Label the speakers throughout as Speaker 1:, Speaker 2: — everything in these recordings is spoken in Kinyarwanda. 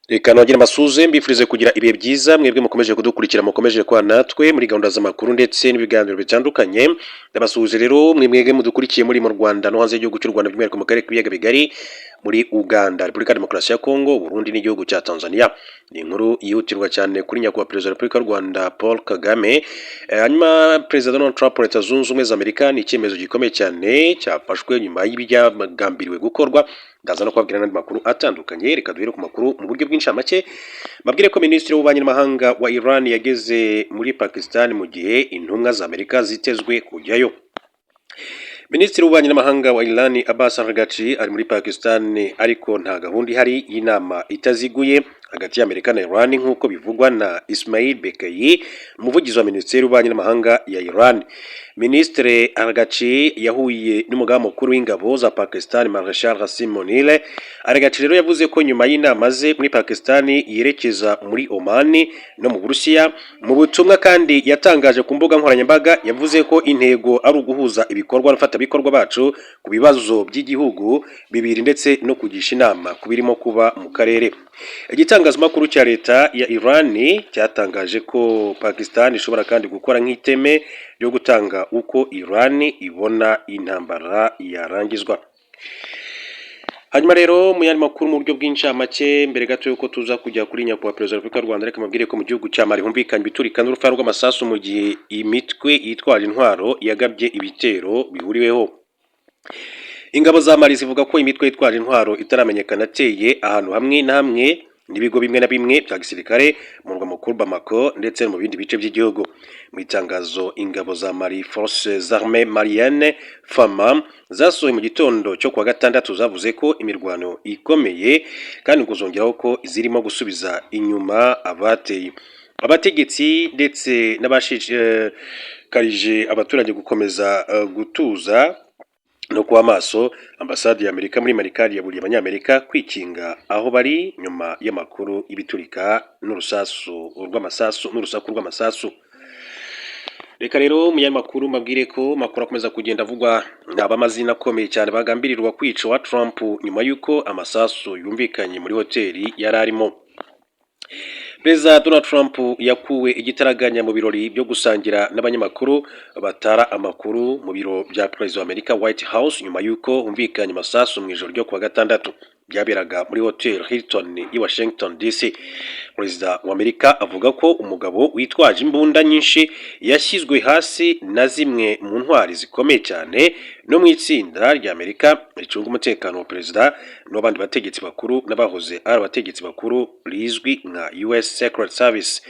Speaker 1: Reka nongere mbasuze mbifurize kugira ibihe byiza mwebwe mukomeje kudukurikira mukomeje kwa natwe muri gahunda z'amakuru ndetse n'ibiganiro bitandukanye. Ndabasuhuje rero mwebwe mudukurikiye muri mu Rwanda no hanze y'igihugu cy'u Rwanda by'umwihariko mu karere k'ibiyaga bigari muri Uganda, Repubulika ya Demokarasi ya Kongo, Burundi n'igihugu cya Tanzania. Ni inkuru yihutirwa cyane kuri nyakubahwa perezida wa Repubulika y'u Rwanda Paul Kagame. Hanyuma perezida Donald Trump wa Leta Zunze Ubumwe za Amerika, ni icyemezo gikomeye cyane cyafashwe nyuma y'ibyagambiriwe gukorwa. Ndaza no kubabwira n'andi makuru atandukanye. Reka duhere ku makuru mu buryo bw'incamake. Mabwire ko Minisitiri w'Ububanyi n'Amahanga wa Iran yageze muri Pakistan mu gihe intumwa za Amerika zitezwe kujyayo. Minisitiri w'Ububanyi n'Amahanga wa Iran Abbas Araghchi ari muri Pakistan, ariko nta gahunda ihari y'inama itaziguye hagati y'Amerika na Iran nk'uko bivugwa na Ismail Bekai, umuvugizi wa Minisiteri y'Ububanyi n'Amahanga ya Iran. Minisitiri Araghchi yahuye n'umugaba mukuru w'ingabo za Pakistan Marshal Qasim Munir. Araghchi rero yavuze ko nyuma y'inama ze muri Pakistan yerekeza muri Oman no mu Burusiya. Mu butumwa kandi yatangaje ku mbuga nkoranyambaga, yavuze ko intego ari uguhuza ibikorwa n'abafatanyabikorwa bacu ku bibazo by'igihugu bibiri ndetse no kugisha inama ku birimo kuba mu karere. Igitangazamakuru cya leta ya Iran cyatangaje ko Pakistan ishobora kandi gukora nk'iteme ryo gutanga uko Iran ibona intambara yarangizwa. Hanyuma rero mu yandi makuru mu buryo bw'incamake, mbere gato yuko tuza kujya kuri nyakubahwa perezida wa Repubulika y'u Rwanda, reka mabwire ko mu gihugu cya Mali humvikanye ibiturika n'urufaya rw'amasasu mu gihe imitwe yitwaje intwaro yagabye ibitero bihuriweho. Ingabo za Mali zivuga ko imitwe yitwaje intwaro itaramenyekana ateye ahantu hamwe na hamwe n'ibigo bimwe na bimwe bya gisirikare mu murwa mukuru Bamako ndetse no mu bindi bice by'igihugu. Mu itangazo ingabo za Mali Forces Armées Maliennes FAMA zasohoye mu gitondo cyo kuwa gatandatu zavuze ko imirwano ikomeye kandi kuzongeraho ko zirimo gusubiza inyuma abateye. Abategetsi ndetse n'abashishikarije abaturage gukomeza gutuza no kuba maso. Ambasade ya Amerika muri Mali kandi yaburiye abanyamerika kwikinga aho bari nyuma y'amakuru ibiturika n'urusaku rw'amasasu. Reka rero mu makuru mabwire ko makuru akomeza kugenda avugwa n'abamazina akomeye cyane bagambirirwa kwica wa Trump nyuma y'uko amasasu yumvikanye muri hoteli yari arimo. Perezida Donald Trump yakuwe igitaraganya mu birori byo gusangira n'abanyamakuru batara amakuru mu biro bya perezida wa Amerika White House nyuma y'uko humvikanye amasasu mu ijoro ryo kuwa gatandatu byaberaga muri Hotel Hilton i Washington DC. Perezida wa Amerika avuga ko umugabo witwaje imbunda nyinshi yashyizwe hasi na zimwe mu ntwari zikomeye cyane no mu itsinda rya Amerika ricunga umutekano wa perezida n'abandi bategetsi bakuru n'abahoze ari abategetsi bakuru rizwi nka US Secret Service.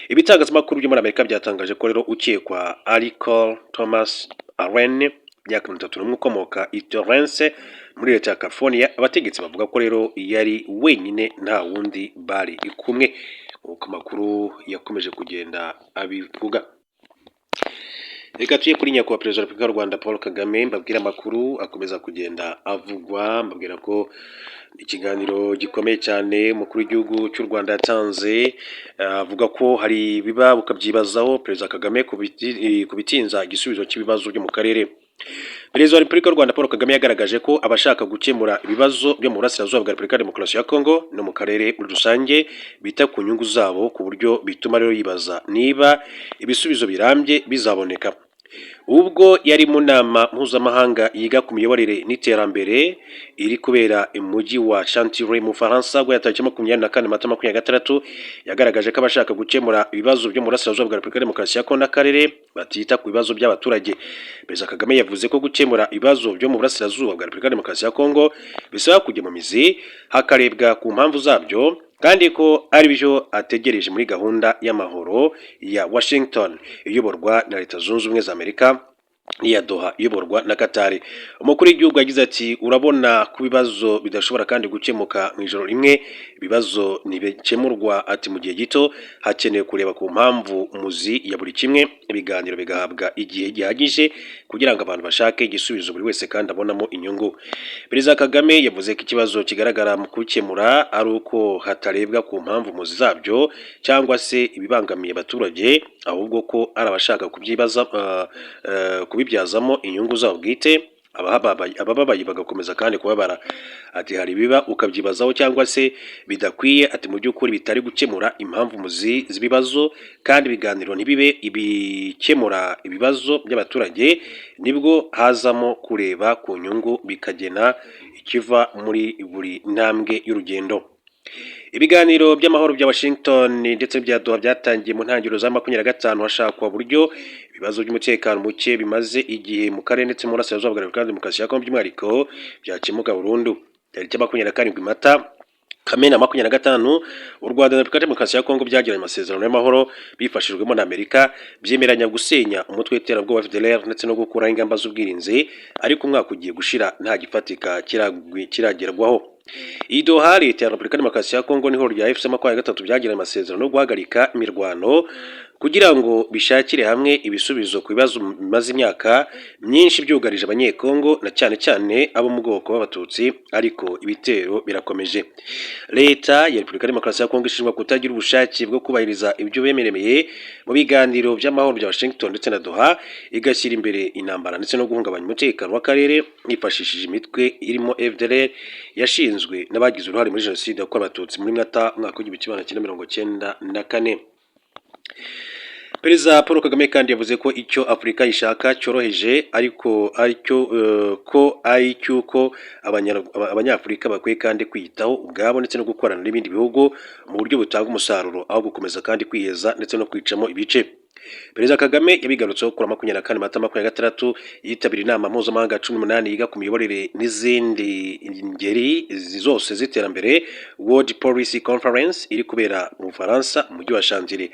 Speaker 1: Ibitangazamakuru byo muri Amerika byatangaje ko rero ukekwa ari Cole Thomas Allen, imyaka 31, ukomoka i Torrance muri leta ya California. Abategetsi bavuga ko rero yari wenyine nta wundi bari kumwe, uko makuru yakomeje kugenda abivuga. Reka tuye kuri nyakubahwa perezida wa Repubulika y'u Rwanda Paul Kagame, mbabwira amakuru akomeza kugenda avugwa. Mbabwira ko ikiganiro gikomeye cyane umukuru w'igihugu cy'u Rwanda yatanze, avuga ko hari biba ukabyibazaho perezida Kagame ku bitinza igisubizo cy'ibibazo byo mu karere. Perezida wa Repubulika y'u Rwanda Paul Kagame yagaragaje ko abashaka gukemura ibibazo byo mu burasirazuba bwa Repubulika ya Demokarasi ya Kongo no mu karere muri rusange bita ku nyungu zabo, ku buryo bituma rero yibaza niba ibisubizo birambye bizaboneka. Ubwo yari mu nama mpuzamahanga yiga ku miyoborere n'iterambere iri kubera mu mujyi wa Chantilly mu Faransa bwo yatariki 24 Mata 2026, yagaragaje ko abashaka gukemura ibibazo byo mu burasirazuba bwa Repubulika ya Demokarasi ya Kongo n'akarere batita ku bibazo by'abaturage. Perezida Kagame yavuze ko gukemura ibibazo byo mu burasirazuba bwa Repubulika ya Demokarasi ya Kongo bisaba kujya mu mizi hakarebwa ku mpamvu zabyo, kandi ko ari byo ategereje muri gahunda y'amahoro ya Washington iyoborwa na Leta Zunze Ubumwe za Amerika n'iya Doha iyoborwa na Qatar. Umukuru w'igihugu yagize ati urabona ku bibazo bidashobora kandi gukemuka mu ijoro rimwe, ibibazo ntibikemurwa ati mu gihe gito, hakenewe kureba ku mpamvu muzi ya buri kimwe, ibiganiro bigahabwa igihe gihagije kugira ngo abantu bashake igisubizo buri wese kandi abonamo inyungu. Perezida Kagame yavuze ko ikibazo kigaragara mu gukemura ari uko hatarebwa ku mpamvu muzi zabyo cyangwa se ibibangamiye abaturage, ahubwo ko ari abashaka kubibyazamo inyungu zabo bwite abababaye bagakomeza kandi kubabara. Ati hari biba ukabyibazaho cyangwa se bidakwiye, ati mu by'ukuri bitari gukemura impamvu muzi z'ibibazo, kandi ibiganiro ntibibe ibikemura ibibazo by'abaturage, nibwo hazamo kureba ku nyungu bikagena ikiva muri buri ntambwe y'urugendo. Ibiganiro by'amahoro bya Washington ndetse bya Doha byatangiye mu ntangiriro za 2025 hashakwa uburyo ibibazo by'umutekano muke bimaze igihe mu karere ndetse mu burasirazuba bwa Repubulika Demokarasi ya Kongo by'umwihariko byakemuka burundu. Tariki 27 Mata Kamena 2025 u Rwanda na Repubulika Demokarasi ya Kongo byagiranye amasezerano y'amahoro bifashijwemo na Amerika, byemeranya gusenya umutwe w'iterabwoba FDLR ndetse no gukuraho ingamba z'ubwirinzi, ariko umwaka ugiye gushira nta gifatika kiragerwaho. Doha, leta ya Repubulika Demokarasi ya Kongo niho rya FC23 byagiranye amasezerano no guhagarika imirwano kugira ngo bishakire hamwe ibisubizo ku bibazo bimaze imyaka myinshi byugarije abanyekongo na cyane cyane abo mu bwoko b'abatutsi, ariko ibitero birakomeje. Leta ya Repubulika Demokarasi ya Kongo ishinjwa kutagira ubushake bwo kubahiriza ibyo bemereye mu biganiro by'amahoro bya Washington ndetse na Doha, igashyira imbere intambara ndetse no guhungabanya umutekano w'akarere yifashishije imitwe irimo FDLR yashinzwe n'abagize uruhare muri jenoside yakorewe abatutsi muri Mata mwaka w'1994. Perezida Paul Kagame kandi yavuze ko icyo Afurika ishaka cyoroheje, ariko cyuko abanyafurika bakwiye kandi kwiyitaho ubwabo ndetse no gukorana n'ibindi bihugu mu buryo butanga umusaruro, aho gukomeza kandi kwiheza ndetse no kwicamo ibice. Perezida Kagame yabigarutseho kuri 24 Mata 2026 yitabira inama mpuzamahanga 18 yiga ku miyoborere n'izindi ngeri zose z'iterambere, World Policy Conference, iri kubera mu Bufaransa mu mujyi wa Chantilly.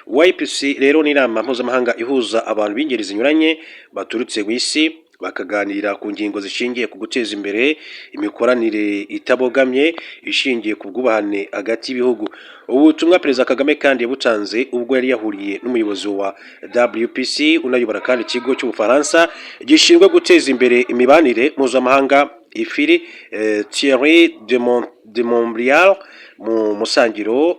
Speaker 1: YPC rero ni inama mpuzamahanga ihuza abantu b'ingeri zinyuranye baturutse mu isi, bakaganira ku ngingo zishingiye ku guteza imbere imikoranire itabogamye ishingiye ku bwubahane hagati y'ibihugu. Ubutumwa Perezida Kagame kandi yabutanze ubwo yari yahuriye n'umuyobozi wa WPC unayobora kandi ikigo cy'Ubufaransa gishinzwe guteza imbere imibanire mpuzamahanga IFIRI, Thierry de Montbrial mu musangiro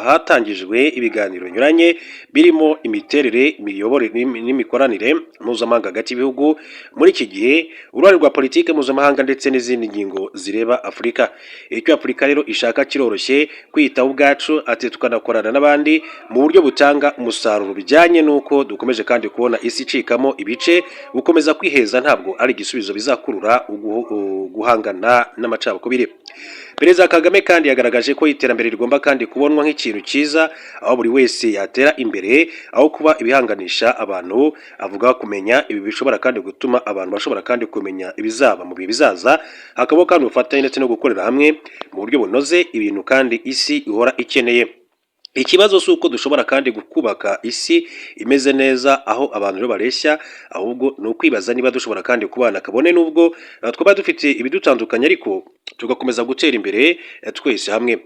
Speaker 1: hatangijwe ibiganiro binyuranye birimo imiterere, imiyoborere n'imikoranire mpuzamahanga hagati y'ibihugu muri iki gihe, uruhare rwa politike mpuzamahanga ndetse n'izindi ngingo zireba Afurika. Icyo Afurika rero ishaka kiroroshye, kwiyitaho ubwacu, ati tukanakorana n'abandi mu buryo butanga umusaruro bijyanye n'uko dukomeje kandi kubona isi icikamo ibice, gukomeza kwiheza ntabwo ari igisubizo bizakurura guhangana n'amacakubiri. Perezida Kagame kandi yagaragaje ko iterambere rigomba kandi kubonwa nk'ikintu cyiza, aho buri wese yatera imbere aho kuba ibihanganisha abantu. Avuga kumenya ibi bishobora kandi gutuma abantu bashobora kandi kumenya ibizaba mu bihe bizaza, hakaba kandi ubufatanye ndetse no gukorera hamwe mu buryo bunoze ibintu kandi isi ihora ikeneye. Ikibazo si uko dushobora kandi kubaka isi imeze neza aho abantu rero bareshya, ahubwo ni ukwibaza niba dushobora kandi kubana kabone n'ubwo twaba dufite ibidutandukanye, ariko tugakomeza gutera imbere twese hamwe.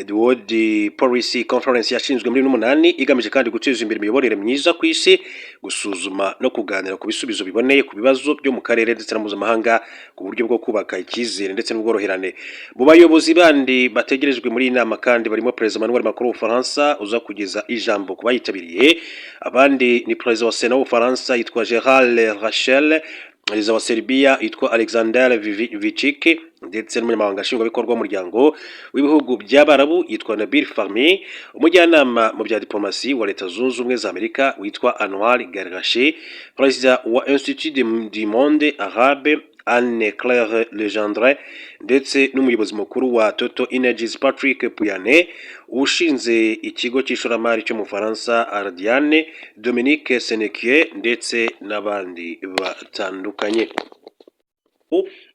Speaker 1: The World Policy Conference yashinzwe muri 2008 igamije kandi guteza imbere imiyoborere myiza ku isi, gusuzuma no kuganira ku bisubizo biboneye ku bibazo byo mu karere ndetse na mpuzamahanga ku buryo bwo kubaka icyizere ndetse n'ubworoherane. Mu bayobozi bandi bategerejwe muri iyi nama kandi barimo Perezida Emmanuel Macron w'Ubufaransa uza kugeza ijambo ku bayitabiriye. Abandi ni Perezida wa Sena w'Ubufaransa yitwa Gérald Rachel, Perezida wa Serbia yitwa Alexander Vučić, ndetse n'umunyamabanga nshingwabikorwa w'umuryango w'ibihugu by'Abarabu yitwa Nabil Fahmy, umujyanama mu bya diplomasi wa Leta Zunze Ubumwe za Amerika witwa Anwar Gargashi, Perezida wa Institut du Monde Arabe Anne-Claire Legendre, ndetse n'umuyobozi mukuru wa Total Energies Patrick Pouyanné, ushinze ikigo cy'ishoramari cyo mu Faransa Ardiane Dominique Senekier, ndetse n'abandi batandukanye.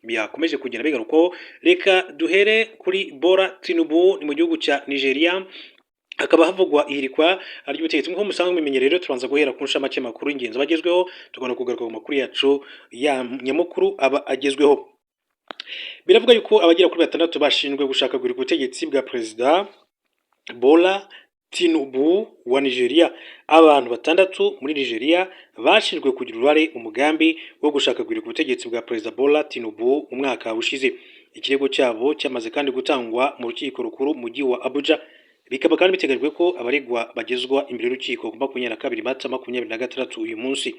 Speaker 1: Byakomeje kugenda bigaruka. Reka duhere kuri Bola Tinubu, ni mu gihugu cya Nigeria, hakaba havugwa ihirikwa ry'ubutegetsi. Nk'uko musanzwe mumenye rero, tubanza guhera ku nshamake makuru y'ingenzi bagezweho, tugana kugaruka ku makuru yacu ya nyamakuru aba agezweho. Biravuga yuko abagera kuri 6 bashinzwe gushaka guhirika ubutegetsi bwa Perezida Bola Tinubu wa Nigeria. Abantu 6 muri Nigeria bashinzwe kugira uruhare umugambi wo gushaka guhirika ubutegetsi bwa Perezida Bola Tinubu mu mwaka ushize. Ikirego cyabo cyamaze kandi gutangwa mu rukiko rukuru mu mujyi wa Abuja. Bikaba kandi biteganyijwe ko abaregwa bagezwa imbere y'urukiko ku 22 Mata 2026 uyu munsi.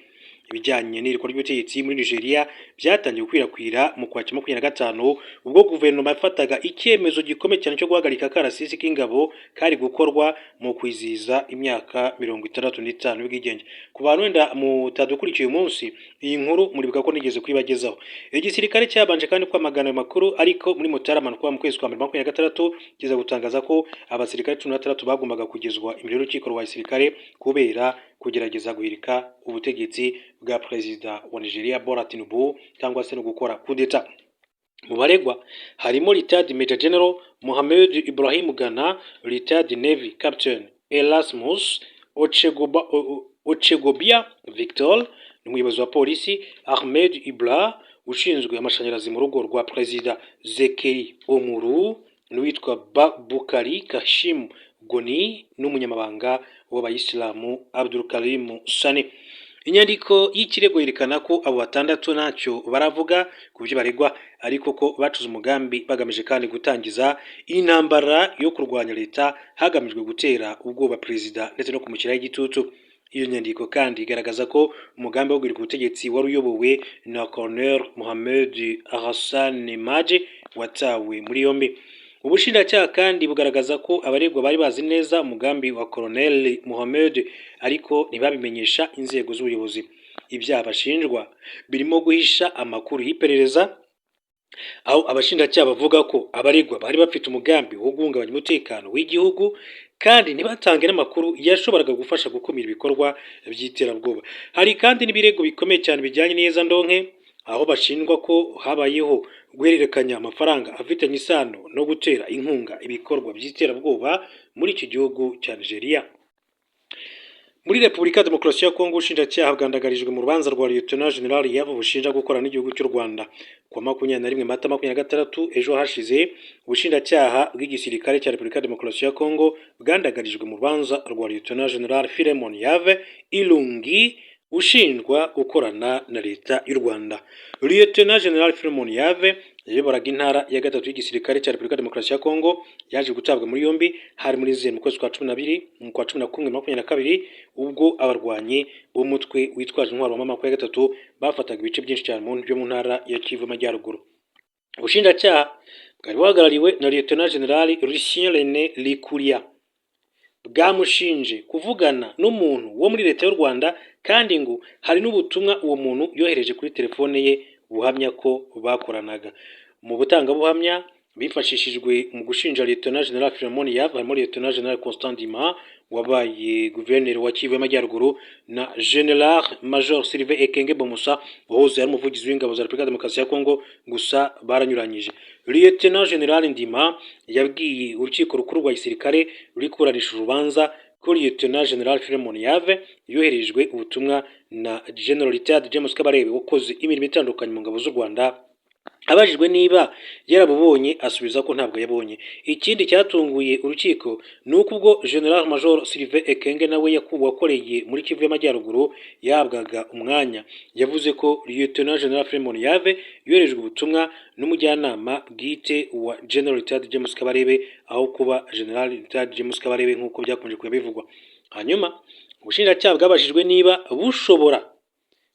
Speaker 2: ibijyanye n'irikwa ry'ubutegetsi muri Nigeria byatangiye gukwirakwira mu kwa 2025 ubwo guverinoma yafataga icyemezo gikomeye cyane cyo guhagarika akarasisi k'ingabo kari gukorwa mu kwizihiza imyaka 65 y'ubwigenge. Ku bantu wenda mutadukurikiye uyu munsi, iyi nkuru muribuka ko nigeze kwibagezaho. Igisirikare cyabanje kandi kwamagana ayo makuru, ariko muri Mutarama mu kwezi kwa 2026 kiza gutangaza ko abasirikare 16 bagombaga kugezwa imbere y'urukiko rwa gisirikare kubera kugerageza guhirika ubutegetsi bwa perezida wa Nigeria Bola Tinubu cyangwa se no gukora kudeta. Mu baregwa harimo Retired Major General Mohammed Ibrahim Gana, Retired Navy Captain Erasmus Ochegobia Victor, n'umuyobozi wa polisi Ahmed Ibra ushinzwe amashanyarazi mu rugo rwa perezida Zekeri Omuru, n'uwitwa Bukari Kashim Goni, n'umunyamabanga w'abayisilamu Abdul Karim Sani. Inyandiko y'ikirego yerekana ko abo batandatu ntacyo baravuga ku byo baregwa, ariko ko bacuze umugambi bagamije kandi gutangiza intambara yo kurwanya leta hagamijwe gutera ubwoba perezida ndetse no kumushyiraho igitutu. Iyo nyandiko kandi igaragaza ko umugambi wo guhirika ubutegetsi wari uyobowe na Colonel Mohamed Hassan Maje watawe muri yombi. Ubushinjacyaha kandi bugaragaza ko abaregwa bari bazi neza umugambi wa Colonel Mohamed, ariko ntibabimenyesha inzego z'ubuyobozi. Ibyaha bashinjwa birimo guhisha amakuru y'iperereza, aho abashinjacyaha bavuga ko abaregwa bari bafite umugambi wo guhungabanya umutekano w'igihugu kandi ntibatange n'amakuru yashoboraga gufasha gukumira ibikorwa by'iterabwoba. Hari kandi n'ibirego bikomeye cyane bijyanye neza ndonke, aho bashinjwa ko habayeho guhererekanya amafaranga afitanye isano no gutera inkunga ibikorwa by'iterabwoba muri iki gihugu cya Nigeria. Muri Repubulika ya Demokarasi ya Kongo, ubushinjacyaha bwandagarijwe mu rubanza rwa Lieutenant General Yavu bushinja gukorana n'igihugu cy'u Rwanda. Ku 21 Mata 2026 ejo hashize, ubushinjacyaha bw'igisirikare cya Repubulika ya Demokarasi ya Kongo bwandagarijwe mu rubanza rwa Lieutenant General Philemon Yave Ilungi ushinjwa gukorana na leta y'u Rwanda. Lieutenant General Philemon Yave yayoboraga intara ya gatatu y'igisirikare cya Repubulika ya Demokarasi ya Kongo yaje gutabwa muri yombi hari muri Nzeri mu kwezi kwa 12 mu kwa 2022 ubwo abarwanyi b'umutwe witwaje intwaro wa mama ya gatatu bafataga ibice byinshi cyane byo mu ntara ya Kivu Majyaruguru. Ubushinjacyaha bwari buhagarariwe na Lieutenant General Lucien René Likuria bwamushinje kuvugana n'umuntu wo muri leta y'u Rwanda, kandi ngo hari n'ubutumwa uwo muntu yohereje kuri telefone ye buhamya ko bakoranaga. Mu butangabuhamya bifashishijwe mu gushinja Lieutenant General Philemon Yave harimo Lieutenant General Constant Ndima wabaye guverineri wa Kivu y'Amajyaruguru na General Major Sylvain Ekenge Bomusa wahoze ari umuvugizi w'ingabo za Repubulika ya Demokarasi ya Kongo, gusa baranyuranyije. Lieutenant General Ndima yabwiye urukiko rukuru rwa gisirikare ruri kuburanisha urubanza ko Lieutenant General Philemon Yave yoherejwe ubutumwa na General Retired James Kabarebe wakoze imirimo itandukanye mu ngabo z'u Rwanda. Abajijwe niba yarabubonye asubiza ko ntabwo yabonye. Ikindi cyatunguye urukiko nuko ubwo General Major Sylvain Ekenge nawe wakoreye muri Kivu y'Amajyaruguru yabwaga umwanya, yavuze ko Lieutenant General Philemon Yave yoherejwe ubutumwa n'umujyanama bwite wa General Retired James Kabarebe aho kuba General Retired James Kabarebe nk'uko byakomeje kubivugwa. Hanyuma ubushinjacyaha bwabajijwe niba bushobora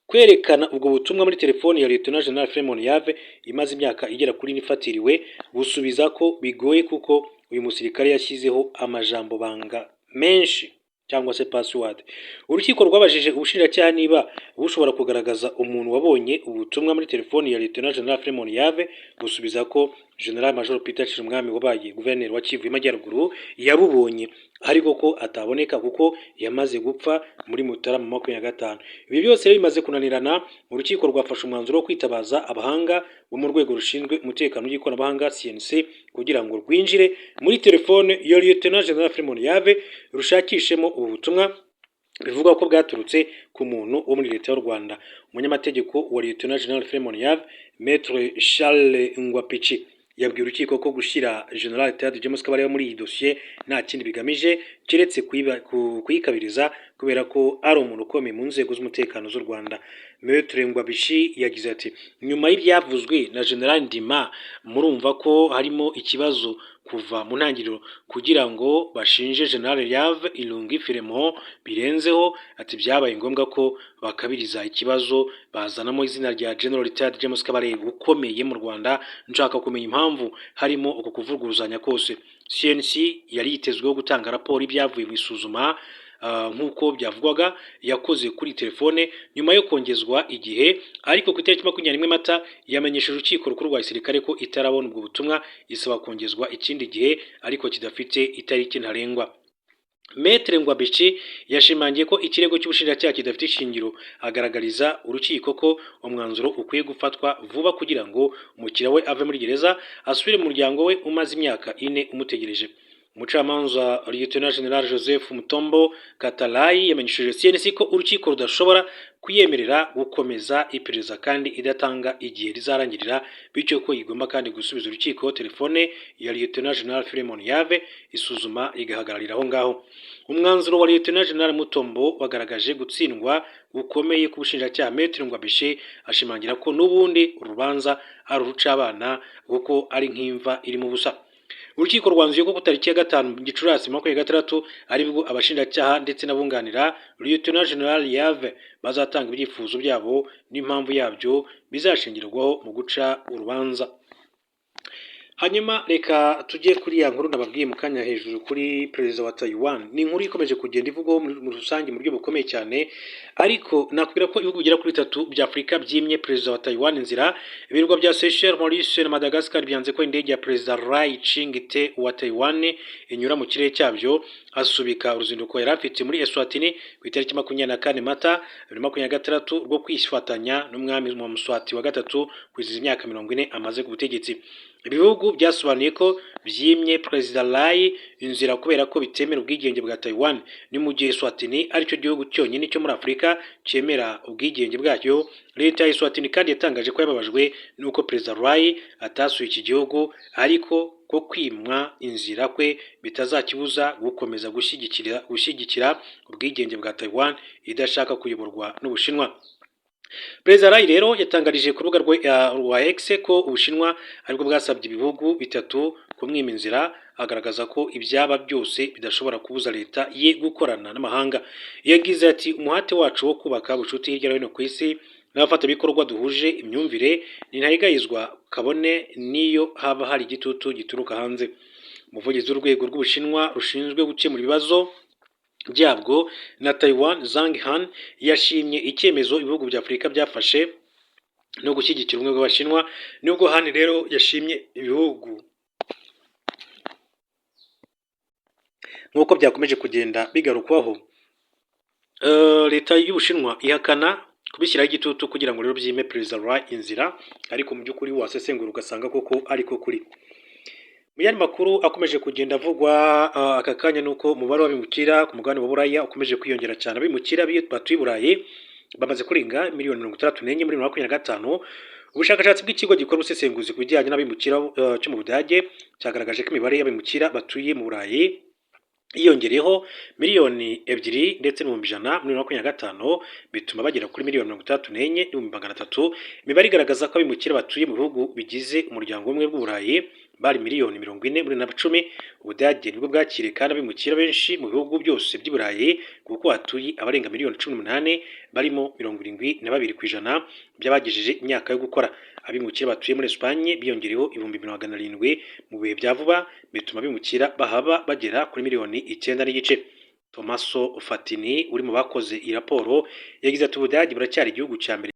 Speaker 2: kwerekana ubwo butumwa muri telefoni ya Lieutenant General Philemon Yave imaze imyaka igera kuri nifatiriwe, busubiza ko bigoye kuko uyu musirikare yashyizeho amajambo banga menshi cyangwa se password. Urukiko rwabajije ubushinjacyaha niba bushobora kugaragaza umuntu wabonye ubutumwa muri telefoni ya Lieutenant General Philemon Yave, busubiza ko General Major Peter Chirumwami wabaye guverineri wa Kivu y'Amajyaruguru yabubonye, ariko ko ataboneka kuko yamaze gupfa muri Mutarama 2025. Ibi byose rero bimaze kunanirana, urukiko rwafashe umwanzuro wo kwitabaza abahanga bo mu rwego rushinzwe umutekano w'ikoranabuhanga CNC kugira ngo rwinjire muri telefone ya Lieutenant General Philemon Yave rushakishemo ubu butumwa bivuga ko bwaturutse ku muntu wo muri leta y'u Rwanda. Umunyamategeko wa Lieutenant General Philemon Yave, Maître Charles Ngwapichi, yabwiye urukiko ko gushyira General Retired James Kabarebe muri iyi dosiye nta kindi bigamije keretse kuyikabiriza kubera ko ari umuntu ukomeye mu nzego z'umutekano z'u Rwanda. Maître Ngwabishi yagize ati nyuma y'ibyavuzwe na General Ndima murumva ko harimo ikibazo kuva mu ntangiriro kugira ngo bashinje General Yave Ilungi Filemon birenzeho, ati byabaye ngombwa ko bakabiriza ikibazo bazanamo izina rya General Retired James Kabarebe ukomeye mu Rwanda. Nshaka kumenya impamvu harimo uko kuvuguruzanya kose. CNC yari yitezweho gutanga raporo y'ibyavuye mu isuzuma nk'uko byavugwaga yakoze kuri telefone nyuma yo kongezwa igihe, ariko ku itariki 21 Mata yamenyesheje urukiko rukuru rwa gisirikare ko itarabona ubwo butumwa, isaba kongezwa ikindi gihe ariko kidafite itariki ntarengwa. Maître Ngwabishi yashimangiye ko ikirego cy'ubushinjacyaha kidafite ishingiro, agaragariza urukiko ko umwanzuro ukwiye gufatwa vuba kugira ngo umukiriya we ave muri gereza asubire mu muryango we umaze imyaka 4 umutegereje. Umucamanza Lieutenant General Joseph Mutombo Katalayi yamenyesheje CNC ko urukiko rudashobora kuyemerera gukomeza iperereza kandi idatanga igihe rizarangirira, bityo ko igomba kandi gusubiza urukiko telefone ya Lieutenant General Filemon Yave isuzuma igahagararira aho ngaho. Umwanzuro wa Lieutenant General Mutombo wagaragaje gutsindwa gukomeye ku bushinjacyaha. Maître Ngwabishi ashimangira ko n'ubundi urubanza ari urucabana kuko ari nk'imva iri mu busa. Urukiko rwanzuye ko ku tariki ya 5 Gicurasi 2026 aribwo abashinjacyaha ndetse n'abunganira Lieutenant General Yave bazatanga ibyifuzo byabo n'impamvu yabyo bizashingirwaho mu guca urubanza. Hanyuma reka tujye kuri ya nkuru nababwiye mu kanya hejuru kuri perezida wa Taiwan. Ni inkuru ikomeje kugenda ivugwaho mu rusange mu buryo bukomeye cyane, ariko nakubwira ko ibihugu bigera kuri 3 bya Afurika byimye perezida wa Taiwan inzira. Ibirwa bya Seychelles, Maurice na Madagascar byanze ko indege ya perezida Lai Ching-te wa Taiwan inyura mu kirere cyabyo, asubika uruzinduko yari afite muri Eswatini ku itariki 24 Mata 2026 rwo kwifatanya n'umwami wa Mswati wa gatatu kwizihiza imyaka 40 amaze ku butegetsi. Ibihugu byasobanuye ko byimye perezida Lai inzira kubera ko bitemera ubwigenge bwa Taiwan, ni mu gihe Eswatini aricyo gihugu cyonyine cyo muri Afurika cyemera ubwigenge bwacyo. Leta ya Eswatini kandi yatangaje ko yababajwe nuko perezida Lai atasuye iki gihugu, ariko ko kwimwa inzira kwe bitazakibuza gukomeza gushyigikira ubwigenge bwa Taiwan idashaka kuyoborwa n'Ubushinwa. Perezida Lai rero yatangarije ku rubuga rwa X ko Ubushinwa aribwo bwasabye ibihugu bitatu kumwima inzira, agaragaza ko ibyaba byose bidashobora kubuza leta ye gukorana n'amahanga. Yagize ati umuhate wacu wo kubaka ubucuti hirya no hino ku isi n'abafatanyabikorwa duhuje imyumvire ni ntayigayizwa kabone niyo haba hari igitutu gituruka hanze. Umuvugizi w'urwego rw'Ubushinwa rushinzwe gukemura ibibazo byabwo na Taiwan, Zhang Han, yashimye icyemezo ibihugu bya Afurika byafashe no gushyigikira ubumwe bw'Abashinwa. Nubwo Han rero yashimye ibihugu nk'uko byakomeje kugenda bigarukwaho, leta y'Ubushinwa ihakana kubishyiraho igitutu kugira ngo rero byime perezida Lai inzira, ariko mu by'ukuri wasesengura ugasanga koko ariko kuri. Mu yandi makuru akomeje kugenda avugwa aka kanya nuko umubare w'abimukira ku mugabane wa Buraya ukomeje kwiyongera cyane. Abimukira batuye i Burayi bamaze kurenga miliyoni 64 muri 2025. Ubushakashatsi bw'ikigo gikora ubusesenguzi ku bijyanye n'abimukira cyo mu Budage cyagaragaje ko imibare y'abimukira batuye mu Burayi yiyongereyeho miliyoni 2 ndetse n'ibihumbi 100 muri 2025, bituma bagera kuri miliyoni 34 n'ibihumbi 300. Imibare igaragaza ko abimukira batuye mu bihugu bigize umuryango umwe bw'Uburayi bari miliyoni 40 muri 2010. Ubudage nibwo bwakiriye kandi abimukira benshi mu bihugu byose by'i Burayi kuko hatuye abarenga miliyoni 18 barimo 72% by'abagejeje imyaka yo gukora. Abimukira batuye muri Espagne biyongereyeho 700,000 mu bihe bya vuba, bituma abimukira bahaba bagera kuri miliyoni 9 n'igice. Tommaso Fatini uri mu bakoze iyi raporo yagize ati Ubudage buracyari igihugu cya mbere